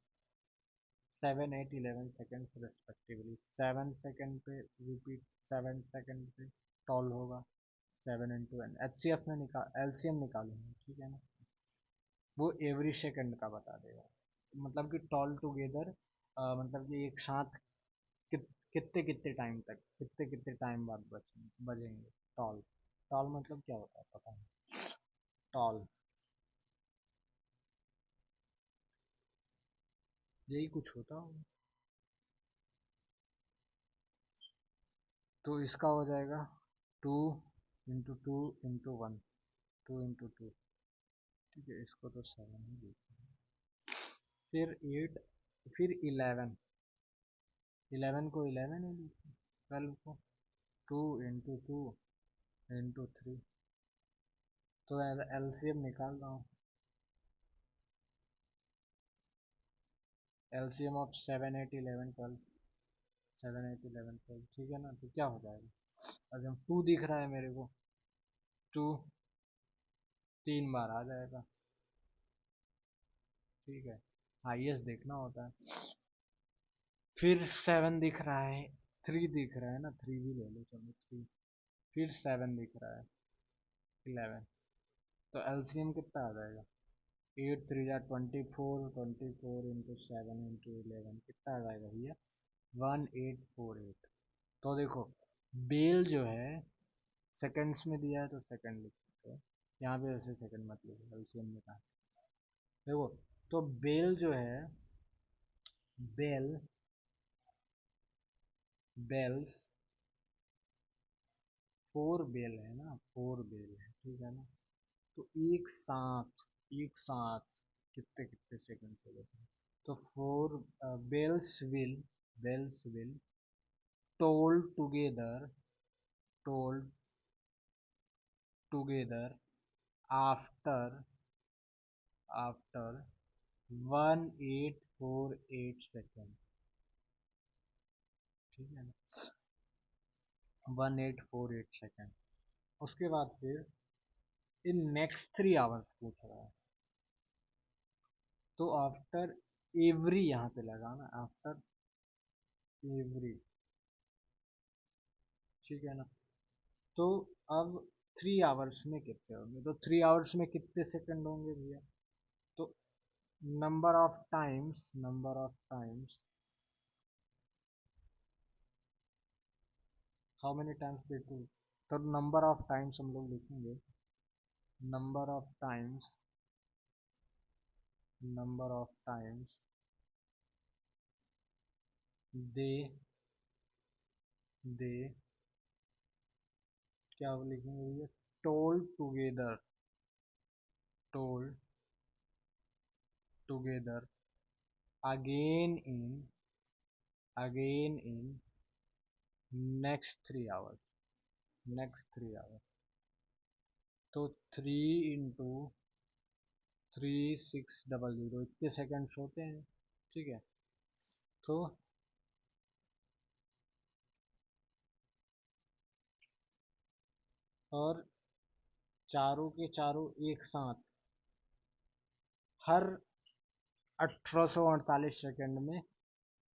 7, 8, 11 seconds respectively, 7 second पे रिपीट, 7 सेकेंड पे टॉल होगा, 7 into n, HCF में LCM निकालेंगे, ठीक है ना, वो एवरी सेकंड का बता देगा, मतलब कि टॉल टुगेदर, मतलब कि एक साथ कितने कितने टाइम तक, कितने कितने टाइम बाद बजेंगे, टॉल, टॉल मतलब क्या होता है पता है, टॉल यही कुछ होता होगा। तो इसका हो जाएगा 2 into 2 into 1, 2 into 2, ठीक है, इसको तो 7 ही देखते हैं, फिर 8, फिर 11, 11 को 11 ही लिखो, 12 को 2 × 2 × 3, तो एलसीएम निकाल रहा हूँ। एलसीएम ऑफ 7 8 11 12, 7 8 11 12, ठीक है ना। तो क्या हो जाएगा, अगर 2 दिख रहा है मेरे को, 2 3 बार आ जाएगा, ठीक है, हाईएस्ट देखना होता है। फिर 7 दिख रहा है, 3 दिख रहा है ना, 3 भी ले लो, चलो 3, फिर 7 दिख रहा है, 11, तो एलसीएम कितना आ जाएगा, 8 3 जा 24, 24 × 7 × 11 कितना आ जाएगा भैया, 1848। तो देखो बेल जो है सेकंड्स में दिया है तो सेकंड लिख सकते हो, यहाँ पे वैसे सेकंड मत लिखो, एलसीएम में कहा। देखो तो बेल जो है, बेल बेल्स 4 बेल है ना, 4 बेल है, ठीक है ना। तो एक साथ कितने कितने सेकंड चले थे, तो 4 bells will tolled told together after after 1848 second, ठीक है ना, 1848 सेकेंड। उसके बाद फिर इन नेक्स्ट 3 आवर्स पूछ रहा है, तो आफ्टर एवरी यहाँ पे लगाना, आफ्टर एवरी, ठीक है ना। तो अब 3 आवर्स में कितने होंगे, तो 3 आवर्स में कितने सेकंड होंगे भैया, तो number of times how many times they to, तो नंबर ऑफ टाइम्स हम लोग लिखेंगे, number of times number of times दे दे क्या लिखेंगे भैया, told told together again in again in next 3 hours तो 3 × 3600 इतने सेकंड्स होते हैं, ठीक है। तो और चारों के चारों एक साथ हर 1848 सेकंड में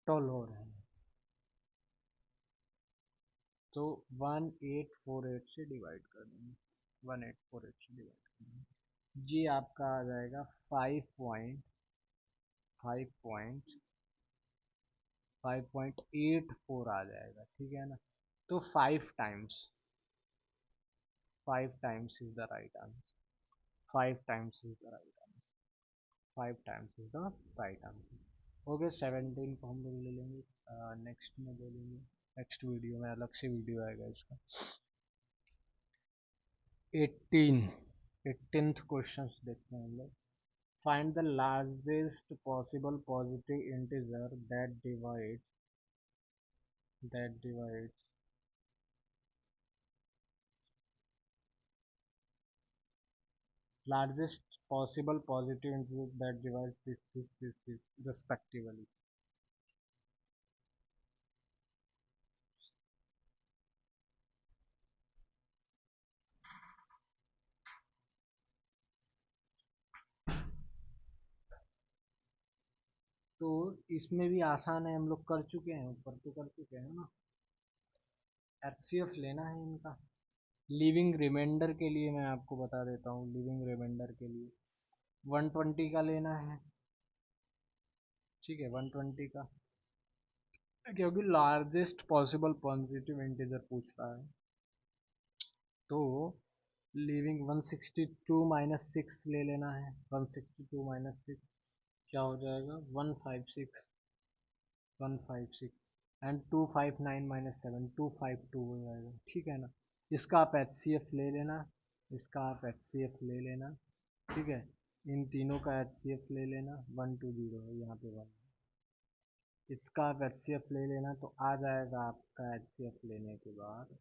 टोल हो रहे हैं, तो 1848 से डिवाइड कर देंगे, 1848 से डिवाइड कर देंगे, जी आपका आ जाएगा 5.84 आ जाएगा, ठीक है ना। तो 5 times is the right answer, 5 times is the right answer, 5 times is the right answer. Okay 17 को हम लोग ले लेंगे, नेक्स्ट में ले लेंगे, नेक्स्ट वीडियो में अलग से वीडियो आएगा इसका। 18 18th क्वेश्चन देखते हैं हम लोग। Find the largest possible positive integer that divides largest possible positive integer that divides this respectively। तो इसमें भी आसान है, हम लोग कर चुके हैं, ऊपर तो कर चुके हैं ना। एचसीएफ लेना है इनका, लिविंग रिमाइंडर के लिए मैं आपको बता देता हूँ, लिविंग रिमाइंडर के लिए 120 का लेना है, ठीक है, 120 का, क्योंकि लार्जेस्ट पॉसिबल पॉजिटिव इंटीजर पूछ रहा है। तो लिविंग 162 माइनस 6 ले लेना है, 162 माइनस 6 क्या हो जाएगा, 156 एंड 259 माइनस 7 252 हो जाएगा, ठीक है ना। इसका आप एच सी एफ ले लेना, इसका आप एच सी एफ ले लेना, ठीक है, इन तीनों का एच सी एफ ले लेना, 120 है यहाँ पे 1, इसका आप एच सी एफ ले लेना तो आ जाएगा आपका एच सी एफ लेने के बाद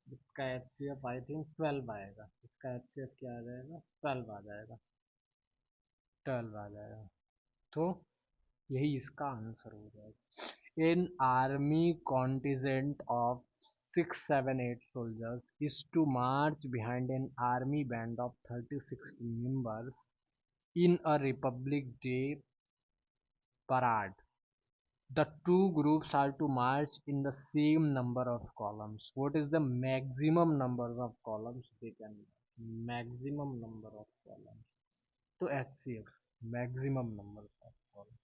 इसका H C F I think 12 आएगा। इसका एच सी एफ क्या आ जाएगा, 12 आ जाएगा, 12 आ जाएगा। तो यही इसका आंसर हो जाएगा। इन army contingent of 678 soldiers is to march behind an army band of 36 members in a Republic Day parade. The two groups are to march in the same number of columns. What is the maximum number of columns they can? Maximum number of columns. तो HCF maximum number of columns.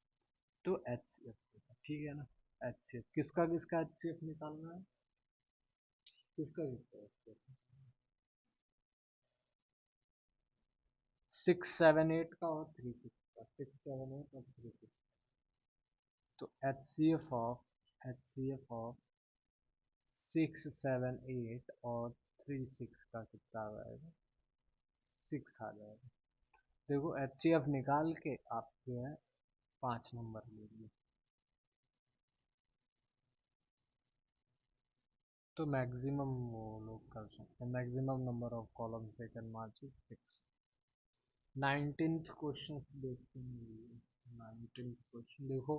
तो HCF ठीक है ना। HCF किसका किसका HCF निकालना है, किसका किसका HCF, 678 का और 36 का, 678 और 36। तो HCF ऑफ 678 और 36 का कितना आएगा, 6 आ जाएगा। देखो एच सी एफ निकाल के आप जो है 5 नंबर ले लिए। तो मैक्सिमम वो लोग कर सकते हैं, maximum number of columns they can March is 6। 19th question देखते हैं। 19th क्वेश्चन देखो,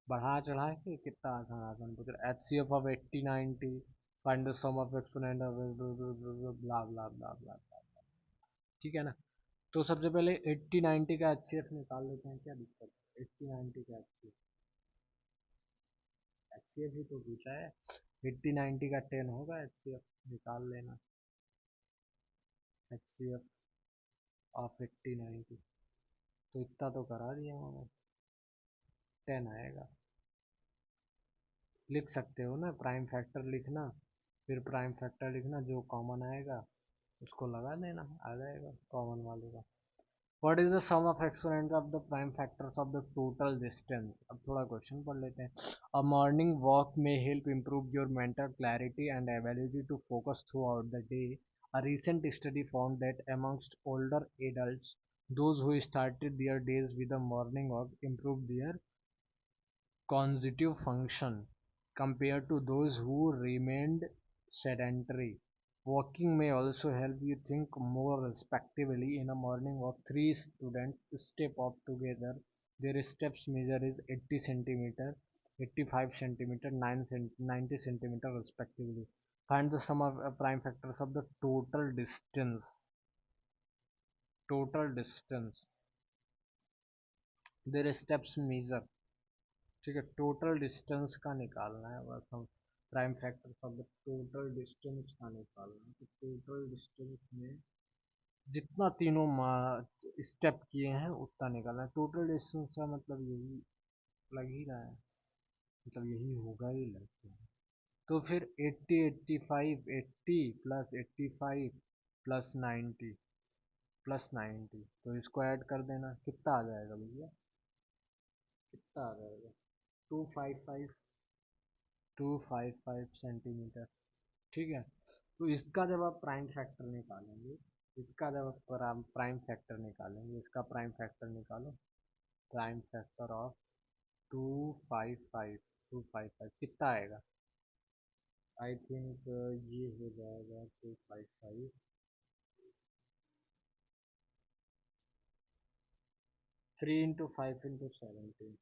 बढ़ा चढ़ा के कितना आसान आसान पूछ रहा है। H C F of 80 90, find the sum of exponent of blah blah blah blah. ठीक है ना। तो सबसे पहले 80 90 का एच सी एफ निकाल लेते हैं, क्या दिक्कत है। 80 90 का एच सी एफ ही तो पूछा है। 80 90 का 10 होगा, एच सी एफ निकाल लेना। एच सी एफ ऑफ 80 90 तो इतना तो करा दिया मैंने, 10 आएगा। लिख सकते हो ना, प्राइम फैक्टर लिखना, फिर प्राइम फैक्टर लिखना, जो कॉमन आएगा उसको लगा देना, आ जाएगा कॉमन वाले का। What is the sum of exponents of the prime factors of the total distance? अब थोड़ा क्वेश्चन पढ़ लेते हैं। A morning walk may help improve your mental clarity and ability to focus throughout the day. A recent study found that amongst older adults, those who started their days with a morning walk improved their cognitive function compared to those who remained sedentary. Walking may also help you think more respectively. In a morning walk, three students step up together. Their steps measure is 80 centimeter, 85 centimeter, 90 centimeter respectively. Find the sum of prime factors of the total distance. Total distance. Their steps measure। ठीक है, total distance का निकालना है बस हम। Prime factor of the total distance का निकालना है। तो टोटल डिस्टेंस में जितना तीनों स्टेप किए हैं उतना निकालना है। टोटल डिस्टेंस का मतलब यही लग ही रहा है, मतलब यही होगा ही लगता है। तो फिर 80 85, 80 प्लस 85 प्लस 90 प्लस 90, तो इसको ऐड कर देना, कितना आ जाएगा भैया, कितना आ जाएगा, 255, 255 सेंटीमीटर। ठीक है। तो इसका जब आप प्राइम फैक्टर निकालेंगे, इसका जब आप प्राइम फैक्टर निकालेंगे, इसका प्राइम फैक्टर निकालो। प्राइम फैक्टर ऑफ 255, 255 कितना आएगा, आई थिंक ये हो जाएगा 255, 3 into 5 into 17,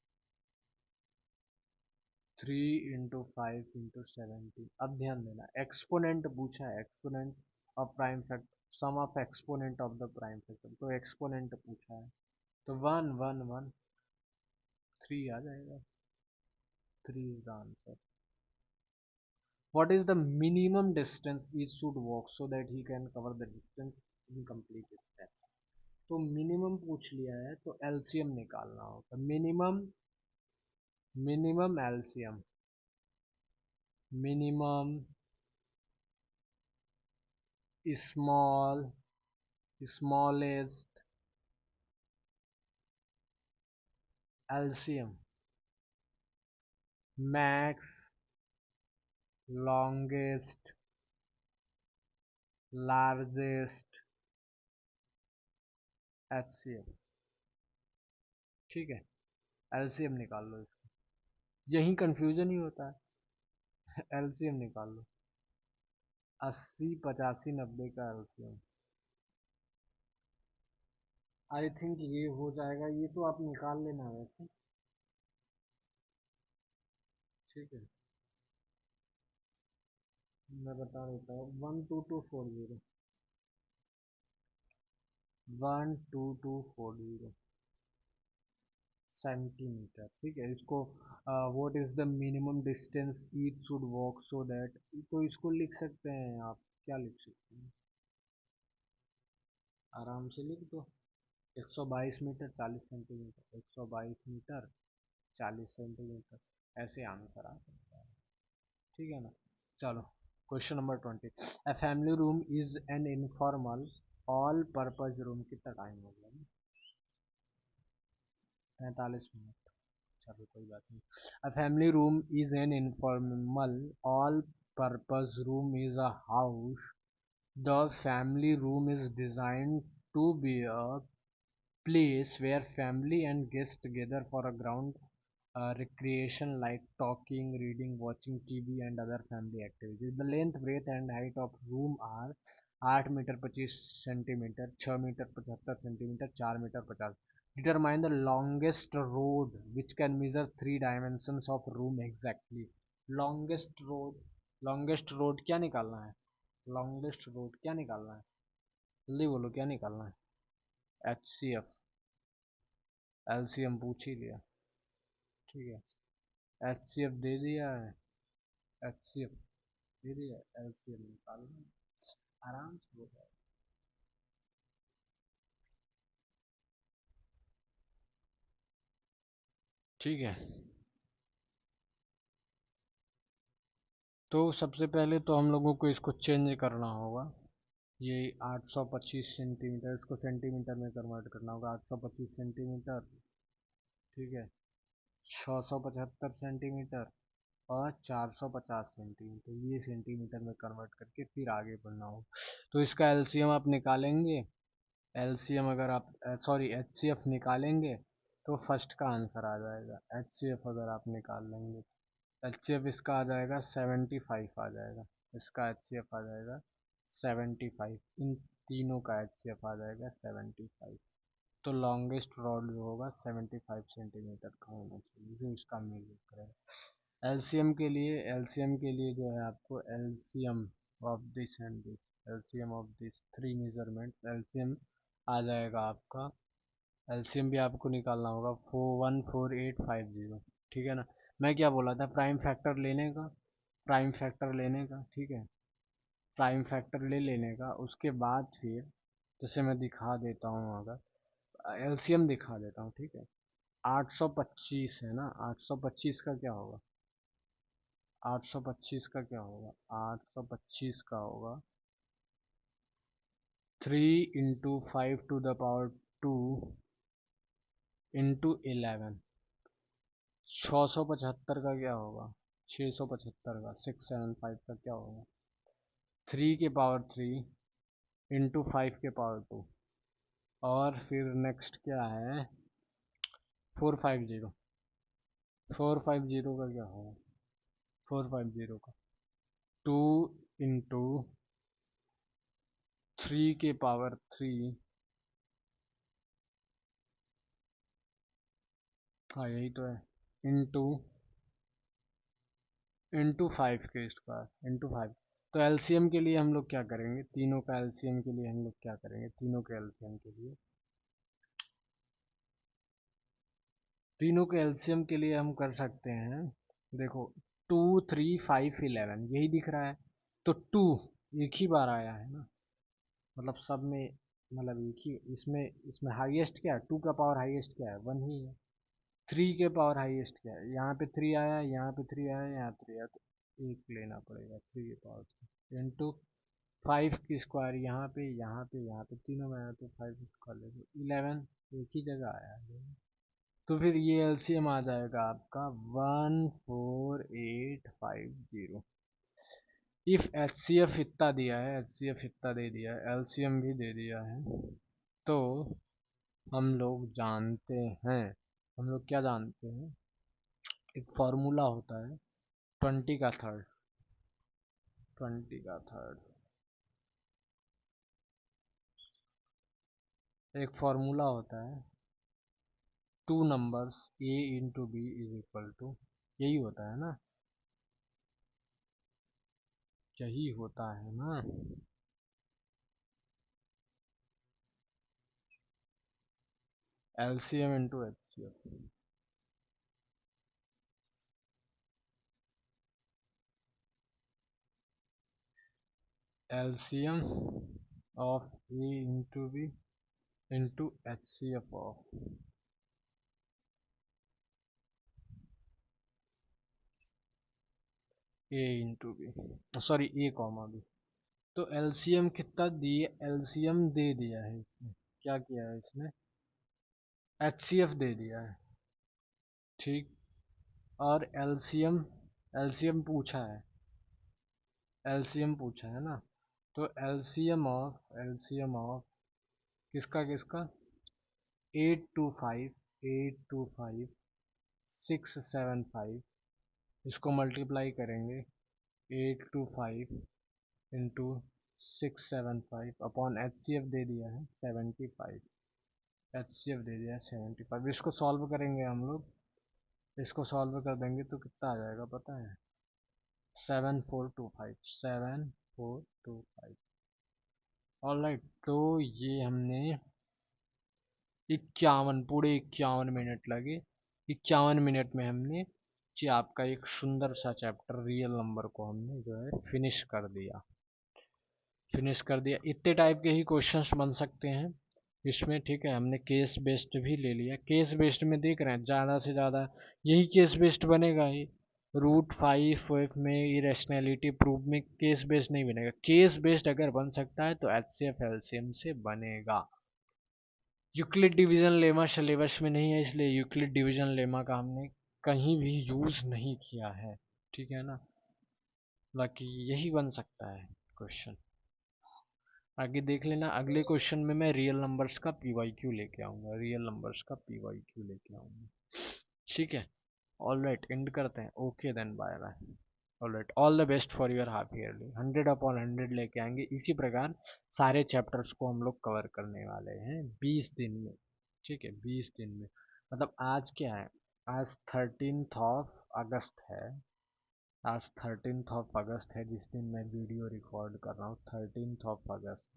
3 into 5 into 17। अब ध्यान देना, एक्सपोनेंट पूछा है, exponent of prime factor, sum of exponent of the prime factor, तो एक्सपोनेंट पूछा है। तो 1 1 1 3 आ जाएगा, 3 is the answer. What is the minimum distance he should walk so that he can cover the distance in complete steps? तो minimum पूछ लिया है तो एलसीएम निकालना होगा। Minimum, minimum LCM, minimum small, smallest LCM, max, longest, largest HCM. ठीक है, LCM निकाल लो इसका, यही कंफ्यूजन ही होता है। एलसीएम निकाल लो, 80 85 90 का एलसीएम। आई थिंक ये हो जाएगा, ये तो आप निकाल लेना वैसे। ठीक है, मैं बता देता हूँ, 12240, 12240 सेंटीमीटर। ठीक है, इसको what is the minimum distance each should walk so that, तो इसको लिख सकते हैं आप, क्या लिख सकते हैं, आराम से लिख दो, 122 मीटर 40 सेंटीमीटर, 122 मीटर 40 सेंटीमीटर, ऐसे आंसर आ सकता है। ठीक है ना। चलो, question number 20, a family room is an informal all purpose room. कितना टाइम हो गया, 45 मिनट। चलो कोई बात नहीं। A family room is an informal all-purpose room is a house. The family room is designed to be a place where family and guests gather for a ground recreation like talking, reading, watching TV and other family activities. The length, breadth and height of room are 8 metre 25 centimetre, 6 metre 75 centimetre, 4 metre 50। Determine the longest road which can measure 3 dimensions of room exactly. Longest road, longest road क्या निकालना है, longest road क्या निकालना है, जल्दी बोलो क्या निकालना है। H C F, L C M पूछ ही लिया। ठीक है, एच सी एफ दे दिया है, एच सी एफ दे दिया, एल सी एम निकालना आराम से हो जाएगा। ठीक है, तो सबसे पहले तो हम लोगों को इसको चेंज करना होगा, ये 825 सेंटीमीटर, इसको सेंटीमीटर में कन्वर्ट करना होगा, 825 सेंटीमीटर। ठीक है, 675 सेंटीमीटर और 450 सेंटीमीटर, ये सेंटीमीटर में कन्वर्ट करके फिर आगे बढ़ना होगा। तो इसका एलसीएम आप निकालेंगे, एलसीएम अगर आप सॉरी एच सी एफ निकालेंगे तो फर्स्ट का आंसर आ जाएगा। एच सी एफ अगर आप निकाल लेंगे, एच सी एफ इसका आ जाएगा 75 आ जाएगा, इसका एच सी एफ आ जाएगा 75, इन तीनों का एच सी एफ आ जाएगा 75। तो लॉन्गेस्ट रॉड जो होगा 75 सेंटीमीटर का होना चाहिए, जो इसका मीनिंग करेगा। एलसीएम के लिए, एलसीएम के लिए जो है आपको LCM of this and this, LCM of this three measurement, LCM आ जाएगा आपका, एलसीएम भी आपको निकालना होगा 414850। ठीक है ना। मैं क्या बोला था, प्राइम फैक्टर लेने का, प्राइम फैक्टर लेने का, ठीक है, प्राइम फैक्टर ले लेने का, उसके बाद फिर जैसे मैं दिखा देता हूँ, अगर एलसीएम दिखा देता हूँ, ठीक है, 825 है ना, 825 का क्या होगा, 825 का क्या होगा, 825 का होगा 3 × 5 टू द पावर 2 × 11। 675 का क्या होगा, 675 का 675 का क्या होगा, 3 × 3 × 5 × 2, और फिर नेक्स्ट क्या है, 450, 450 का क्या होगा, 450 का 2 × 3 × 3, हाँ यही तो है, इंटू इंटू 5 के स्क्वायर इंटू 5। तो एलसीएम के लिए हम लोग क्या करेंगे, तीनों का एलसीएम के लिए हम लोग क्या करेंगे, तीनों के एलसीएम के लिए, तीनों के एलसीएम के लिए हम कर सकते हैं, देखो 2 3 5 11 यही दिख रहा है, तो 2 एक ही बार आया है ना, मतलब सब में, मतलब एक ही, इसमें इसमें हाईएस्ट क्या है, 2 का पावर हाईएस्ट क्या है, 1 ही है। 3 के पावर हाईएस्ट क्या है, यहाँ पे 3 आया, यहाँ पे 3 आया, यहाँ 3 आया, तो एक लेना पड़ेगा 3 के पावर 3 इंटू 5 की स्क्वायर, यहाँ पे यहाँ पे यहाँ पे तीनों में आया, तो 5 स्क्वायर ले लो 11, एक ही जगह आया है। तो फिर ये एलसीएम आ जाएगा आपका 14850। इफ एच सी एफ इतना दिया है, एच सी एफ इतना दे दिया है, एलसीएम भी दे दिया है, तो हम लोग जानते हैं हम लोग क्या जानते हैं, एक फॉर्मूला होता है 20 का थर्ड, 20 का थर्ड, एक फॉर्मूला होता है two numbers a into B is equal to, यही होता है ना, यही होता है ना। LCM into HCF, LCM of A into B into HCF of A into B, sorry A comma B. तो एलसीएम कितना दिए, एलसीएम दे दिया है इसने, क्या किया है इसने, एचसीएफ दे दिया है, ठीक। और एलसीएम, एलसीएम पूछा है, एलसीएम पूछा है ना। तो एलसीएम ऑफ, एलसीएम ऑफ किसका किसका, 825, 825, 675, इसको मल्टीप्लाई करेंगे, 825 into 675 upon H C F दे दिया है 75, एच सी एफ दे दिया है 75। इसको सॉल्व करेंगे हम लोग, इसको सॉल्व कर देंगे तो कितना आ जाएगा पता है, 7425, 7425। ऑलराइट, तो ये हमने 51, पूरे 51 मिनट लगे, 51 मिनट में हमने जी आपका एक सुंदर सा चैप्टर रियल नंबर को हमने जो है फिनिश कर दिया, फिनिश कर दिया। इतने टाइप के ही क्वेश्चंस बन सकते हैं इसमें, ठीक है। हमने केस बेस्ड भी ले लिया, केस बेस्ड में देख रहे हैं ज़्यादा से ज़्यादा यही केस बेस्ड बनेगा ही, रूट 5 में इरेशनैलिटी प्रूफ में केस बेस्ड नहीं बनेगा। केस बेस्ड अगर बन सकता है तो एच सी एफ एलसीएम से बनेगा। यूक्लिड डिवीजन लेमा सिलेबस में नहीं है, इसलिए यूक्लिड डिवीजन लेमा का हमने कहीं भी यूज नहीं किया है, ठीक है ना। बाकी यही बन सकता है क्वेश्चन। आगे देख लेना, अगले क्वेश्चन में मैं रियल नंबर्स का पीवाई क्यू लेके आऊंगा, रियल नंबर्स का पीवाई क्यू लेके आऊंगा, ठीक है। ऑल राइट, एंड करते हैं, okay then bye bye. All right, all the best for your half yearly, 100/100 लेके आएंगे। इसी प्रकार सारे चैप्टर्स को हम लोग कवर करने वाले हैं 20 दिन में, ठीक है। 20 दिन में, मतलब आज क्या है, आज 13 ऑफ अगस्त है, आज 13 ऑफ अगस्त है, जिस दिन मैं वीडियो रिकॉर्ड कर रहा हूँ 13 ऑफ अगस्त।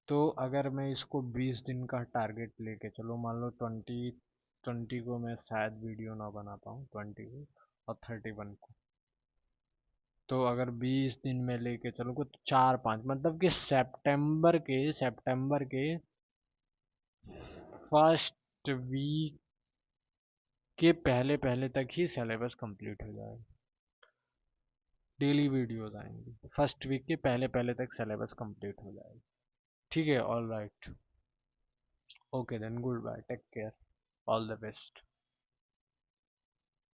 तो अगर मैं इसको 20 दिन का टारगेट लेके चलो, मान लो 20 को मैं शायद वीडियो ना बना पाऊँ, 20 को और 31 को, तो अगर 20 दिन में लेके चलो तो 4-5, मतलब कि सितंबर के फर्स्ट वीक के पहले पहले तक ही सिलेबस कंप्लीट हो जाएगा। डेली वीडियोस आएंगी, फर्स्ट वीक के पहले पहले तक सिलेबस कंप्लीट हो जाएगा, ठीक है। All right, okay then, good bye, take care, all the best.